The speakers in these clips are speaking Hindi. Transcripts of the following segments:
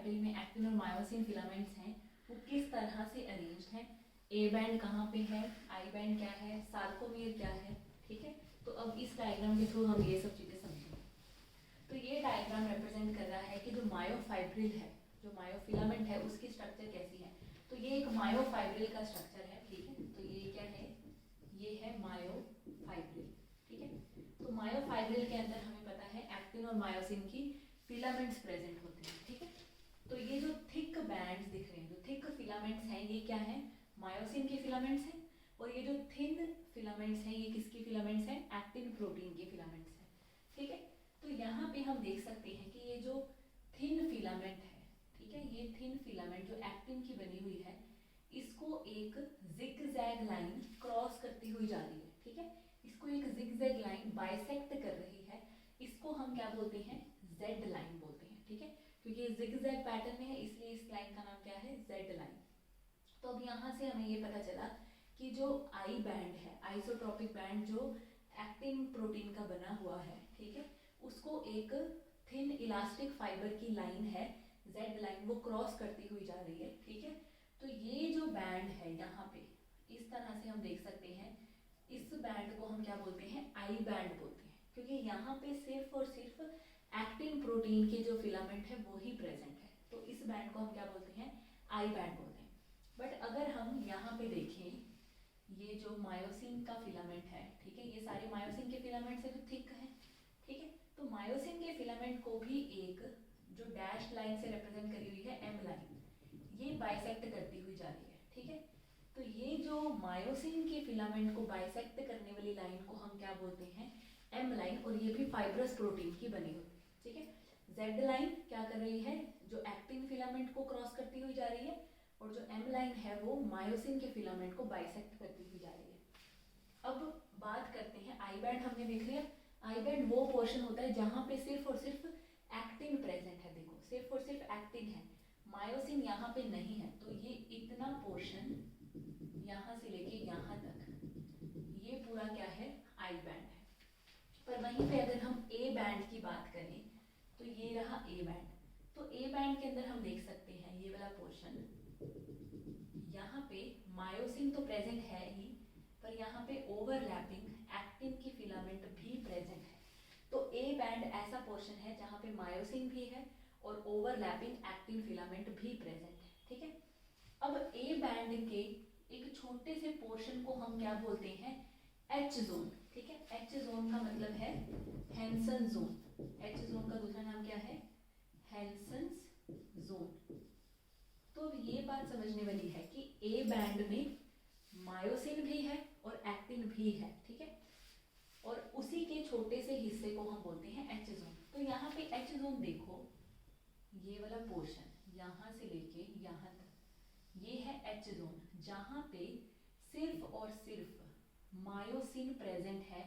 फाइब्रिल में एक्टिन और मायोसिन फिलामेंट्स हैं वो किस तरह से अरेंज्ड हैं, ए बैंड कहाँ पे है, आई बैंड क्या है, सार्कोमियर क्या है, ठीक है। तो अब इस डायग्राम के थ्रू हम ये सब चीज़ें समझेंगे। तो ये डायग्राम रिप्रेजेंट कर रहा है कि जो मायोफाइब्रिल है, जो मायोफिलामेंट है, उसकी स्ट्रक्चर कैसी है। तो ये एक मायोफाइब्रिल का स्ट्रक्चर है, ठीक है। तो ये क्या है, ये है मायोफाइब्रिल, ठीक है। तो मायोफाइब्रिल के अंदर हमें पता है एक्टिन और मायोसिन की फिलामेंट्स प्रेजेंट होते हैं, ठीक है। तो ये जो थिक बैंड्स दिख रहे हैं, जो थिक फिलामेंट्स हैं, ये क्या है, मायोसिन के फिलामेंट्स हैं। और ये जो थिन फिलामेंट्स हैं, ये किसकी फिलामेंट्स हैं, एक्टिन प्रोटीन के फिलामेंट्स हैं, ठीक है। तो यहाँ पे हम देख सकते हैं कि ये जो थिन फिलामेंट है, ठीक है, ये थिन फिलामेंट जो एक्टिन की बनी हुई है, इसको एक जिगजैग लाइन क्रॉस करती हुई जा रही है, ठीक है। इसको एक जिगजैग लाइन बाइसेक्ट कर रही है, इसको हम क्या बोलते हैं, जेड लाइन बोलते हैं, ठीक है। क्योंकि ये जिगजैग पैटर्न में है, इसलिए इस लाइन का नाम क्या है, जेड लाइन। तो अब यहाँ से हमें ये पता चला कि जो आई बैंड है, आइसोट्रोपिक बैंड जो एक्टिन प्रोटीन का बना हुआ है, ठीक है, उसको एक थिन इलास्टिक फाइबर की लाइन है, जेड लाइन, वो क्रॉस करती हुई जा रही है, ठीक है। तो ये जो बैंड है यहाँ पे इस तरह से हम देख सकते हैं, इस बैंड को हम क्या बोलते हैं, आई बैंड बोलते हैं, क्योंकि यहाँ पे सिर्फ और सिर्फ एक्टिन प्रोटीन के जो फिलामेंट है वो ही प्रेजेंट है। तो इस बैंड को हम क्या बोलते हैं, आई बैंड बोलते हैं। बट अगर हम यहाँ पे देखें, ये जो मायोसिन का फिलामेंट है, ठीक है, ये सारे मायोसिन के फिलामेंट से जो थिक है, ठीक है। तो मायोसिन के फिलामेंट को भी एक जो डैश लाइन से रिप्रेजेंट करी हुई है, एम लाइन, ये बाइसेक्ट करती हुई जा रही है, ठीक है। तो ये जो मायोसिन के फिलामेंट को बाइसेक्ट करने वाली लाइन को हम क्या बोलते हैं, एम लाइन, और ये भी फाइब्रस प्रोटीन की बनी हुई, ठीक है। जेड लाइन क्या कर रही है, जो एक्टिन फिलामेंट को क्रॉस करती हुई जा रही है, और जो एम लाइन है वो मायोसिन के फिलामेंट को बाइसेक्ट करती हुई जा रही है। अब बात करते हैं, आई बैंड हमने देख लिया। आई बैंड वो पोर्शन होता है जहाँ पे सिर्फ और सिर्फ एक्टिन प्रेजेंट है, देखो सिर्फ और सिर्फ एक्टिन है, मायोसिन यहाँ पे नहीं है। तो ये इतना पोर्शन यहाँ से लेके यहाँ तक, ये पूरा क्या है, आई बैंड है। पर वहीं पे अगर हम ए बैंड की बात करें, तो ये रहा ए बैंड। तो ए बैंड के अंदर हम देख सकते हैं ये वाला पोर्शन, यहाँ पे मायोसिन तो प्रेजेंट है ही, पर यहाँ पे ओवरलैपिंग एक्टिन की फिलामेंट भी प्रेजेंट है। तो ए बैंड ऐसा पोर्शन है जहाँ पे मायोसिन भी है और ओवरलैपिंग एक्टिन फिलामेंट भी प्रेजेंट है, ठीक है। अब ए बैंड के एक छोटे से पोर्शन को हम क्या बोलते हैं, एच जोन, ठीक है। एच जोन का मतलब है हैंसन जोन। एच जोन का दूसरा नाम क्या है, हैंसन्स जोन। तो अब ये बात समझने वाली है कि ए बैंड में मायोसिन भी है और एक्टिन भी है, ठीक है, और उसी के छोटे से हिस्से को हम बोलते हैं एच जोन। तो यहाँ पे एच जोन देखो, ये वाला पोर्शन यहाँ से लेके यहाँ तक, ये है एच जोन, जहाँ पे सिर्फ और सिर्फ मायोसिन प्रेजेंट है,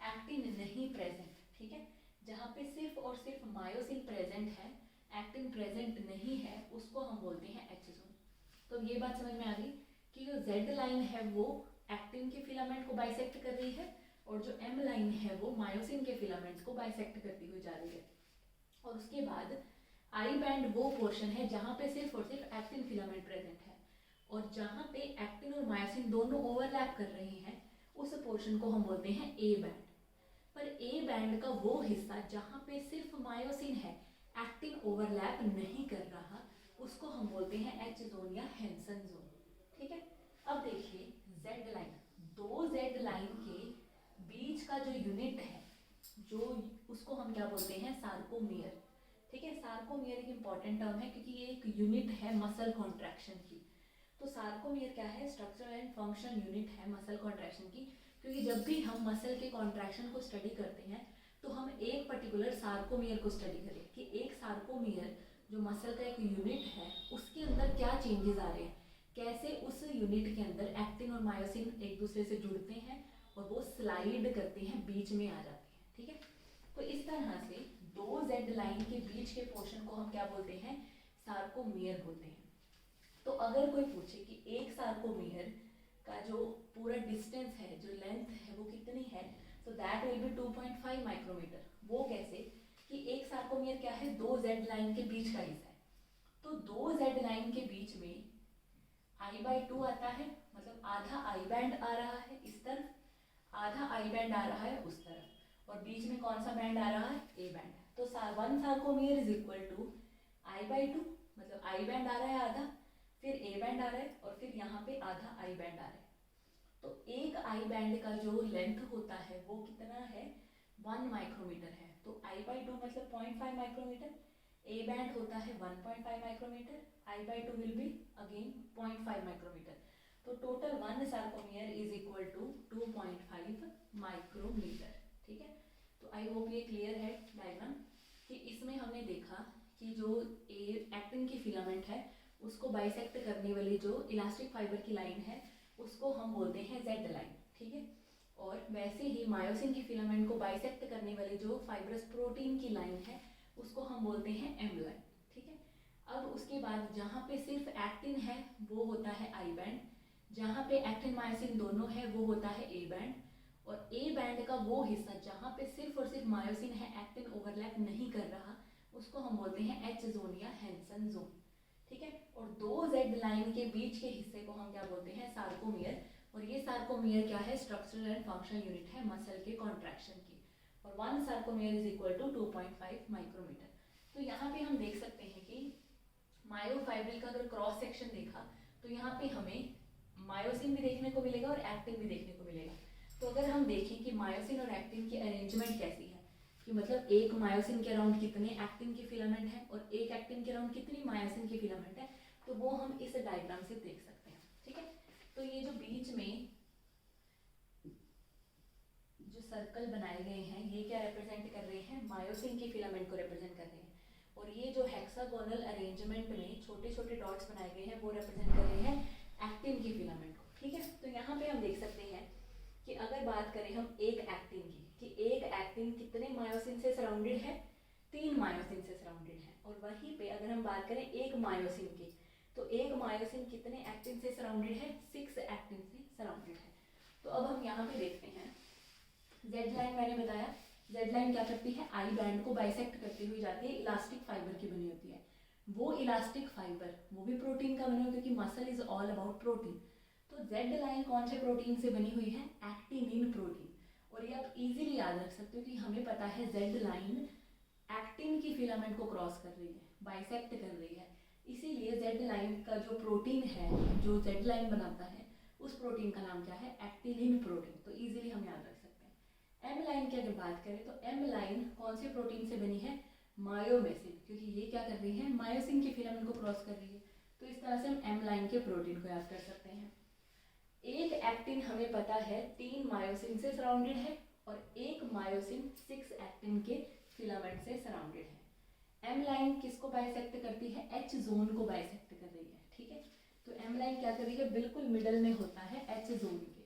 एक्टिन नहीं प्रेजेंट, ठीक है। जहाँ पे सिर्फ और सिर्फ मायोसिन प्रेजेंट है, एक्टिन प्रेजेंट नहीं है, उसको हम बोलते हैं एच जोन। तो ये बात समझ में आ गई कि जो जेड लाइन है वो एक्टिन के फिलामेंट को बाइसेक्ट कर रही है, और जो एम लाइन है वो मायोसिन के फिलामेंट्स को बाइसेक्ट करती हुई जा रही है। और उसके बाद आई बैंड वो पोर्शन है जहाँ पे सिर्फ और सिर्फ एक्टिन फिलामेंट प्रेजेंट है, और जहाँ पे एक्टिन और मायोसिन दोनों ओवरलैप कर रहे हैं, उस पोर्शन को हम बोलते हैं ए बैंड। पर ए बैंड का वो हिस्सा जहाँ पे सिर्फ मायोसिन है, एक्टिन ओवरलैप नहीं कर रहा, उसको हम बोलते हैं एच जोन या हैंसन जोन, ठीक है। अब देखिए जेड लाइन, दो जेड लाइन के बीच का जो यूनिट है, जो उसको हम क्या बोलते हैं, सार्कोमियर, ठीक है। सार्कोमियर एक इंपॉर्टेंट टर्म है क्योंकि ये एक यूनिट है मसल कॉन्ट्रैक्शन की। तो सार्कोमियर क्या है, स्ट्रक्चरल एंड फंक्शन यूनिट है मसल कॉन्ट्रैक्शन की, क्योंकि जब भी हम मसल के कॉन्ट्रैक्शन को स्टडी करते हैं तो हम एक पर्टिकुलर सार्कोमियर को स्टडी करें कि एक सार्कोमियर जो मसल का एक यूनिट है उसके अंदर क्या चेंजेस आ रहे हैं, कैसे उस यूनिट के अंदर एक्टिन और मायोसिन एक दूसरे से जुड़ते हैं और वो स्लाइड करते हैं, बीच में आ जाते हैं, ठीक है। तो इस तरह से दो जेड लाइन के बीच के पोर्शन को हम क्या बोलते हैं, सार्कोमियर बोलते हैं। तो अगर कोई पूछे कि एक सार्कोमियर का जो पूरा डिस्टेंस है, जो लेंथ है वो कितनी है, तो दैट विल बी 2.5 माइक्रोमीटर। वो कैसे कि एक सार्कोमियर क्या है, दो जेड लाइन के बीच का हिस्सा है। तो तो दो जेड लाइन के बीच में I/2 आता है, मतलब आधा आई बैंड आ रहा है इस तरफ, आधा आई बैंड आ रहा है उस तरफ, और बीच में कौन सा बैंड आ रहा है, ए बैंड। तो 1 sarcomere is equal to I/2, मतलब आई बैंड आ रहा है आधा, फिर ए बैंड आ रहा है, और फिर यहाँ पे आधा आई बैंड आ रहा है। तो एक आई बैंड का जो लेंथ होता है वो कितना है, 1 माइक्रोमीटर है। तो I/2 मतलब 0.5 माइक्रोमीटर, ए बैंड होता है 1.5 micrometre, I/2 will be again 0.5 micrometre. तो total 1 sarcomere is equal to 2.5 micrometre. ठीक है, तो आई होप ये क्लियर है डायग्राम, कि इसमें हमने देखा कि जो एक्टिन की फिलामेंट है उसको बाइसेक्ट करने वाली जो इलास्टिक फाइबर की लाइन है उसको हम बोलते हैं जेड लाइन। ठीक है, और वैसे ही मायोसिन की फिलामेंट को बाइसेक्ट करने वाली जो फाइब्रस प्रोटीन की लाइन है उसको हम बोलते हैं एम लाइन। ठीक है, अब उसके बाद जहाँ पे सिर्फ एक्टिन है वो होता है आई बैंड, जहाँ पे एक्टिन मायोसिन दोनों है वो होता है ए बैंड, और ए बैंड का वो हिस्सा जहाँ पे सिर्फ और सिर्फ मायोसिन है, एक्टिन ओवरलैप नहीं कर रहा, उसको हम बोलते हैं एच जोन या हैंसन जोन। ठीक है, और दो जेड लाइन के बीच के हिस्से को हम क्या बोलते हैं, सार्कोमियर, और ये सार्कोमियर क्या है, स्ट्रक्चरल एंड फंक्शनल यूनिट है मसल के कॉन्ट्रैक्शन की, और 1 sarcomere is equal to 2.5 micrometre. तो यहाँ पे हम देख सकते हैं कि मायोफाइब्रिल का अगर क्रॉस सेक्शन देखा तो यहाँ पे हमें मायोसिन भी देखने को मिलेगा और एक्टिन भी देखने को मिलेगा। तो अगर हम देखें कि मायोसिन और एक्टिन की अरेंजमेंट कैसी है, कि मतलब एक मायोसिन के अराउंड कितने एक्टिन की फिलामेंट है और एक एक्टिन के अराउंड कितनी मायोसिन की फिलामेंट है, तो वो हम इस डायग्राम से देख सकते हैं। ठीक है, तो ये जो बीच में जो सर्कल बनाए गए हैं ये क्या रिप्रेजेंट कर रहे हैं, मायोसिन की फिलामेंट को रिप्रेजेंट कर रहे हैं, और ये जो हेक्सागोनल अरेंजमेंट में छोटे छोटे डॉट्स बनाए गए हैं वो रिप्रेजेंट कर रहे हैं एक्टिन की फिलामेंट को। ठीक है, तो यहाँ पे हम देख सकते हैं कि अगर बात करें हम एक एक्टिन की, कि एक एक्टिन कितने मायोसिन से सराउंडेड है, 3 मायोसिन से सराउंडेड है, और वहीं पे अगर हम बात करें एक मायोसिन की, तो एक मायोसिन कितने एक्टिन से सराउंडेड है, 6 एक्टिन से सराउंडेड है। तो अब हम यहाँ पे देखते हैं जेड लाइन, मैंने बताया जेड लाइन क्या करती है, आई बैंड को बाइसेक्ट करती हुई जाती है, इलास्टिक फाइबर की बनी होती है। वो इलास्टिक फाइबर वो भी प्रोटीन का बना, क्योंकि muscle is all about protein. तो जेड लाइन कौन से प्रोटीन से बनी हुई है, एक्टिनिन प्रोटीन। और ये आप इजीली याद रख सकते हो कि हमें पता है जेड लाइन एक्टिन की फिलामेंट को क्रॉस कर रही है, बाइसेक्ट कर रही है, इसीलिए जेड लाइन का जो प्रोटीन है जो जेड लाइन बनाता है उस प्रोटीन का नाम क्या है, एक्टिनिन प्रोटीन। तो इजीली हम याद रख सकते हैं। एम लाइन की अगर बात करें तो एम लाइन कौन से प्रोटीन से बनी है, मायोमेसिन, क्योंकि ये क्या कर रही है, मायोसिन की फिलामेंट को क्रॉस कर रही है। तो इस तरह से हम एम लाइन के प्रोटीन को याद कर सकते हैं। एक एक्टिन हमें पता है 3 मायोसिन से सराउंडेड है, और एक मायोसिन 6 एक्टिन के फिलामेंट से सराउंडेड है। एम लाइन किसको बाइसेक्ट करती है, एच जोन को बाइसेक्ट कर रही है। ठीक है, तो एम लाइन क्या कर रही है, बिल्कुल मिडल में होता है एच जोन के।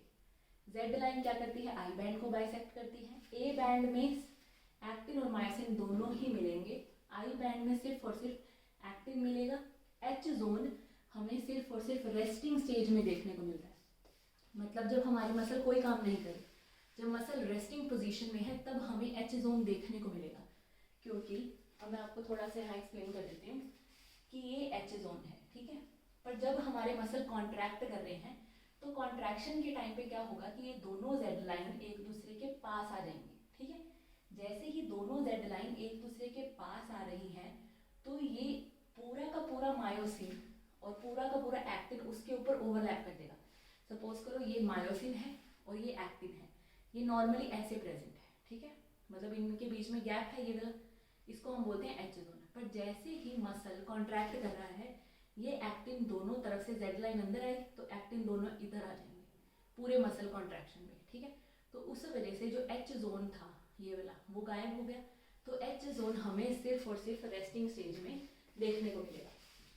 जेड लाइन क्या करती है, आई बैंड को बाइसेक्ट करती है। ए बैंड में एक्टिन और मायोसिन दोनों ही मिलेंगे, आई बैंड में सिर्फ और सिर्फ एक्टिन मिलेगा। एच जोन हमें सिर्फ और सिर्फ रेस्टिंग स्टेज में देखने को मिलता है, मतलब जब हमारी मसल कोई काम नहीं करे, जब मसल रेस्टिंग पोजीशन में है तब हमें एच जोन देखने को मिलेगा। क्योंकि अब मैं आपको थोड़ा सा यहाँ एक्सप्लेन कर देती हूँ कि ये एच जोन है। ठीक है, पर जब हमारे मसल कॉन्ट्रैक्ट कर रहे हैं तो कॉन्ट्रैक्शन के टाइम पे क्या होगा कि ये दोनों जेड लाइन एक दूसरे के पास आ जाएंगी। ठीक है, जैसे ही दोनों जेड लाइन एक दूसरे के पास आ रही हैं तो ये पूरा का पूरा मायोसिन और पूरा का पूरा एक्टिन उसके ऊपर ओवरलैप कर देगा। सपोज करो ये मायोसिन है और ये एक्टिन है, ये नॉर्मली ऐसे प्रेजेंट है। ठीक है, मतलब इनके बीच में गैप है ये वाला, इसको हम बोलते हैं एच जोन। पर जैसे ही मसल कॉन्ट्रैक्ट कर रहा है ये एक्टिन दोनों तरफ से जेड लाइन अंदर आएगी तो एक्टिन दोनों इधर आ जाएंगे पूरे मसल कॉन्ट्रैक्शन में। ठीक है, तो उस वजह से जो एच जोन था ये वाला वो गायब हो गया। तो एच जोन हमें सिर्फ और सिर्फ रेस्टिंग स्टेज में देखने को मिलेगा।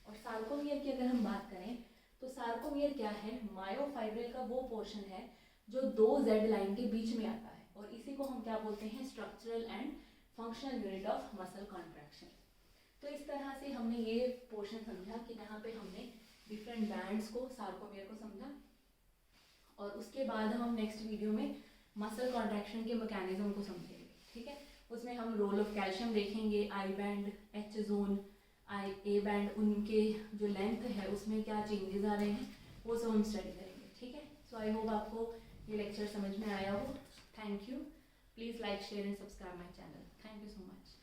और सार्कोमियर की अगर हम बात करें तो सार्कोमियर क्या है, मायोफाइब्रिल का वो पोर्शन है जो 2 जेड लाइन के बीच में आता है, और इसी को हम क्या बोलते हैं, structural and functional unit of muscle contraction. तो इस तरह से हमने ये पोर्शन समझा कि यहाँ पे हमने डिफरेंट बैंड्स को, सार्कोमियर को समझा, और उसके बाद हम नेक्स्ट वीडियो में मसल कॉन्ट्रैक्शन के मैकेनिज्म को समझेंगे। ठीक है, उसमें हम रोल ऑफ कैल्शियम देखेंगे, I band, H zone, A band उनके जो लेंथ है उसमें क्या चेंजेस आ रहे हैं वो सब हम स्टडी करेंगे, ठीक है। सो आई होप आपको ये लेक्चर समझ में आया हो। Thank you. Please like share and subscribe my channel. Thank you so much.